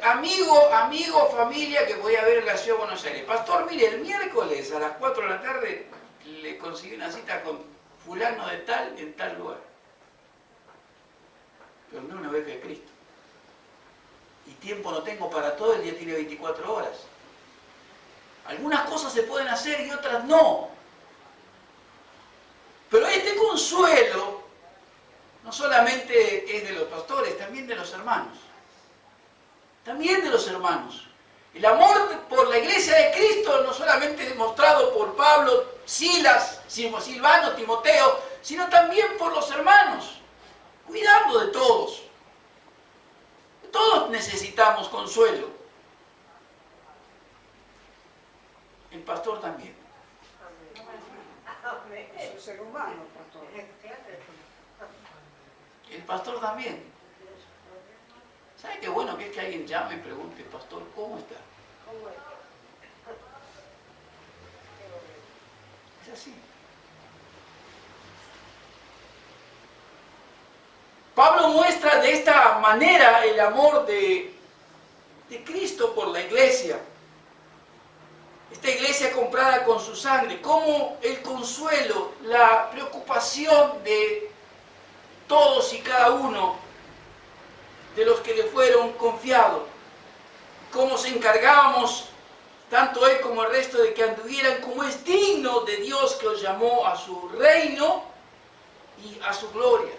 amigo, familia que podía ver en la ciudad de Buenos Aires. Pastor, mire, el miércoles a las 4 de la tarde le conseguí una cita con fulano de tal en tal lugar. Pero no una oveja de Cristo. Y tiempo no tengo para todo, el día tiene 24 horas. Algunas cosas se pueden hacer y otras no. Pero este consuelo no solamente es de los pastores, también de los hermanos. También de los hermanos. El amor por la iglesia de Cristo no solamente es demostrado por Pablo, Silas, Silvano, Timoteo, sino también por los hermanos, cuidando de todos. Todos necesitamos consuelo. El pastor también. Es un ser humano, pastor. El pastor también. ¿Sabe qué bueno que es que alguien llame y pregunte, pastor, ¿cómo está? Es así. Pablo muestra de esta manera el amor de Cristo por la iglesia. Esta iglesia comprada con su sangre, como el consuelo, la preocupación de todos y cada uno de los que le fueron confiados. Cómo se encargábamos tanto él como el resto, de que anduvieran como es digno de Dios que os llamó a su reino y a su gloria.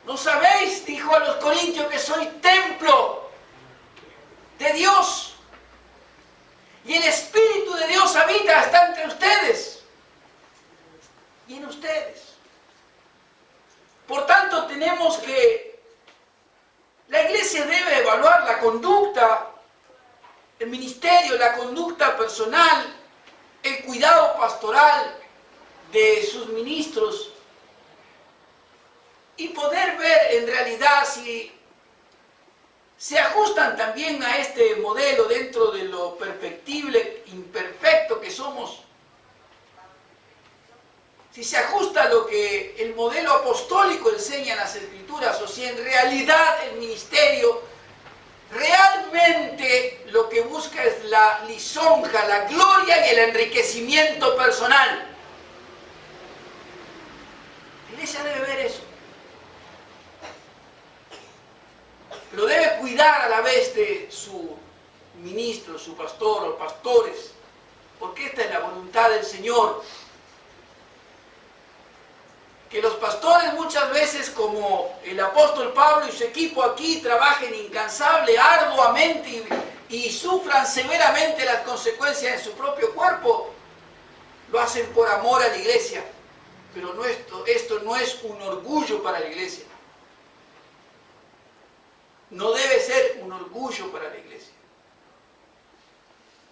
¿No sabéis, dijo a los corintios, que sois templo de Dios? Y el Espíritu de Dios está entre ustedes y en ustedes. Por tanto, la iglesia debe evaluar la conducta, el ministerio, la conducta personal, el cuidado pastoral de sus ministros y poder ver en realidad si se ajustan también a este modelo dentro de lo perfectible, imperfecto que somos. Si se ajusta a lo que el modelo apostólico enseña en las Escrituras, o si en realidad el ministerio realmente lo que busca es la lisonja, la gloria y el enriquecimiento personal. La iglesia debe ver eso. Pero debe cuidar a la vez de su ministro, su pastor o pastores, porque esta es la voluntad del Señor. Que los pastores muchas veces, como el apóstol Pablo y su equipo aquí, trabajen incansable, arduamente y sufran severamente las consecuencias en su propio cuerpo, lo hacen por amor a la iglesia. Pero esto no es un orgullo para la iglesia. No debe ser un orgullo para la iglesia.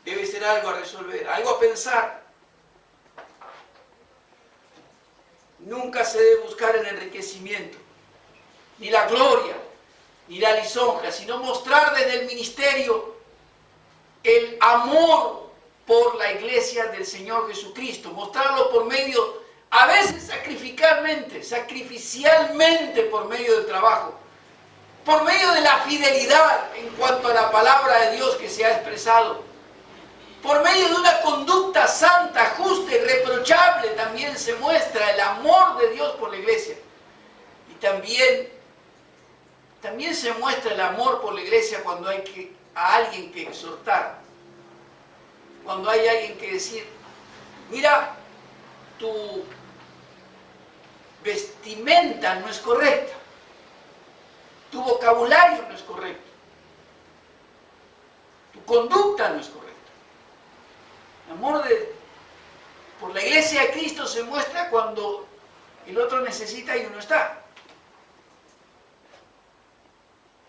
Debe ser algo a resolver, algo a pensar. Nunca se debe buscar el enriquecimiento, ni la gloria, ni la lisonja, sino mostrar desde el ministerio el amor por la iglesia del Señor Jesucristo. Mostrarlo por medio, a veces sacrificialmente por medio del trabajo, por medio de la fidelidad en cuanto a la palabra de Dios que se ha expresado, por medio de una conducta santa, justa y reprochable, también se muestra el amor de Dios por la iglesia. Y también se muestra el amor por la iglesia cuando hay a alguien que exhortar, cuando hay alguien que decir, mira, tu vestimenta no es correcta, tu vocabulario no es correcto, tu conducta no es correcta. El amor por la iglesia de Cristo se muestra cuando el otro necesita y uno está.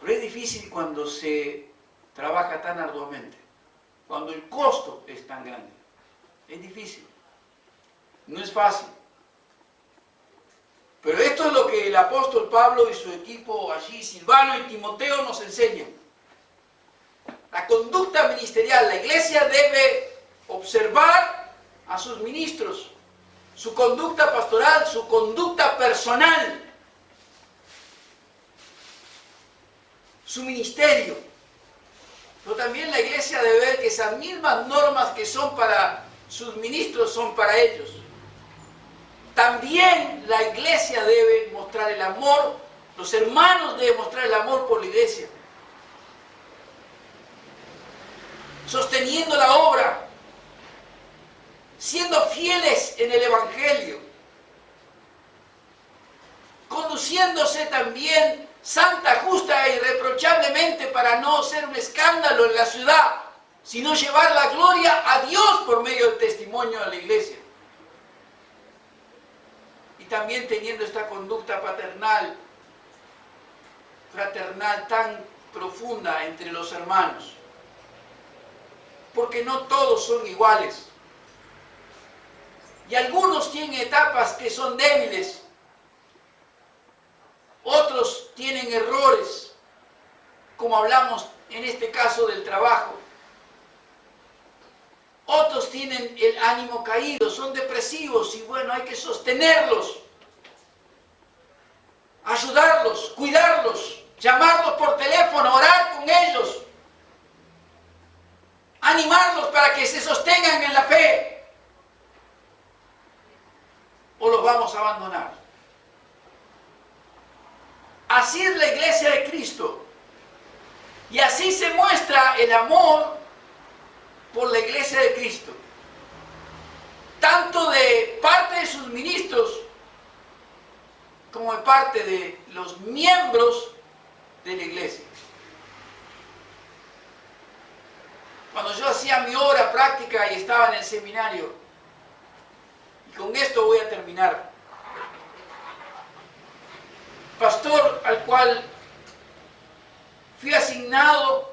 Pero es difícil cuando se trabaja tan arduamente, cuando el costo es tan grande. Es difícil, no es fácil. Pero esto es lo que el apóstol Pablo y su equipo allí, Silvano y Timoteo, nos enseñan. La conducta ministerial, la iglesia debe observar a sus ministros, su conducta pastoral, su conducta personal, su ministerio. Pero también la iglesia debe ver que esas mismas normas que son para sus ministros son para ellos. También la iglesia debe mostrar el amor, los hermanos deben mostrar el amor por la iglesia, sosteniendo la obra, siendo fieles en el Evangelio, conduciéndose también santa, justa e irreprochablemente para no ser un escándalo en la ciudad, sino llevar la gloria a Dios por medio del testimonio de la iglesia. Y también teniendo esta conducta fraternal tan profunda entre los hermanos, porque no todos son iguales. Y algunos tienen etapas que son débiles, otros tienen errores, como hablamos en este caso del trabajo. Otros tienen el ánimo caído, son depresivos y bueno, hay que sostenerlos, ayudarlos, cuidarlos, llamarlos por teléfono, orar con ellos, animarlos para que se sostengan en la fe. ¿O los vamos a abandonar? Así es la iglesia de Cristo. Y así se muestra el amor por la iglesia de Cristo, tanto de parte de sus ministros como de parte de los miembros de la iglesia. Cuando yo hacía mi obra práctica y estaba en el seminario, y con esto voy a terminar, pastor al cual fui asignado,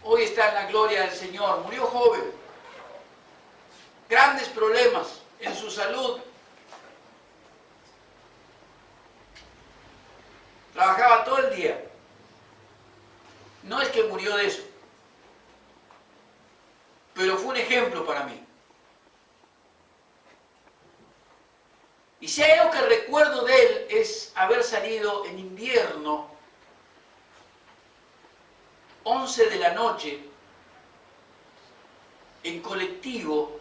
hoy está en la gloria del Señor, murió joven, grandes problemas en su salud, trabajaba todo el día. No es que murió de eso, pero fue un ejemplo para mí. Y si hay algo que recuerdo de él es haber salido en invierno, 11 de la noche, en colectivo,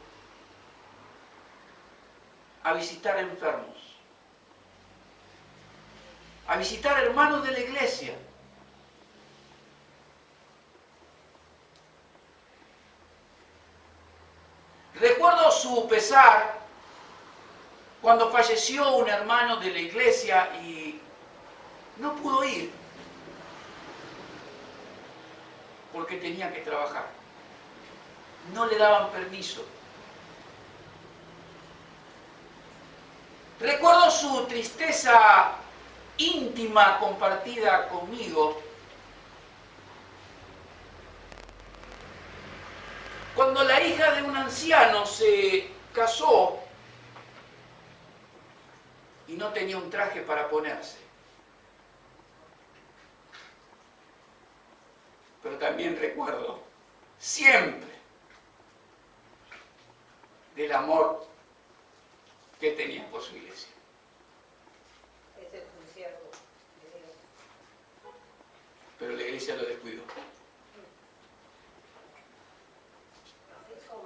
a visitar enfermos, a visitar hermanos de la iglesia. Recuerdo su pesar cuando falleció un hermano de la iglesia y no pudo ir porque tenía que trabajar. No le daban permiso. Recuerdo su tristeza íntima compartida conmigo cuando la hija de un anciano se casó y no tenía un traje para ponerse. Pero también recuerdo siempre del amor que tenía por su iglesia. Ese es un siervo de Dios. Pero la iglesia lo descuidó.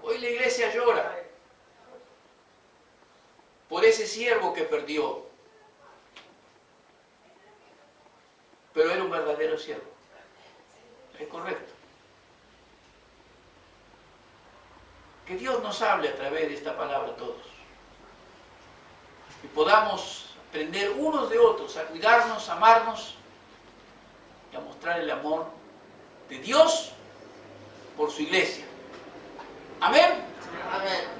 Hoy la iglesia llora por ese siervo que perdió. Pero era un verdadero siervo. Es correcto. Que Dios nos hable a través de esta palabra a todos. Y podamos aprender unos de otros a cuidarnos, a amarnos y a mostrar el amor de Dios por su iglesia. Amén. Amén.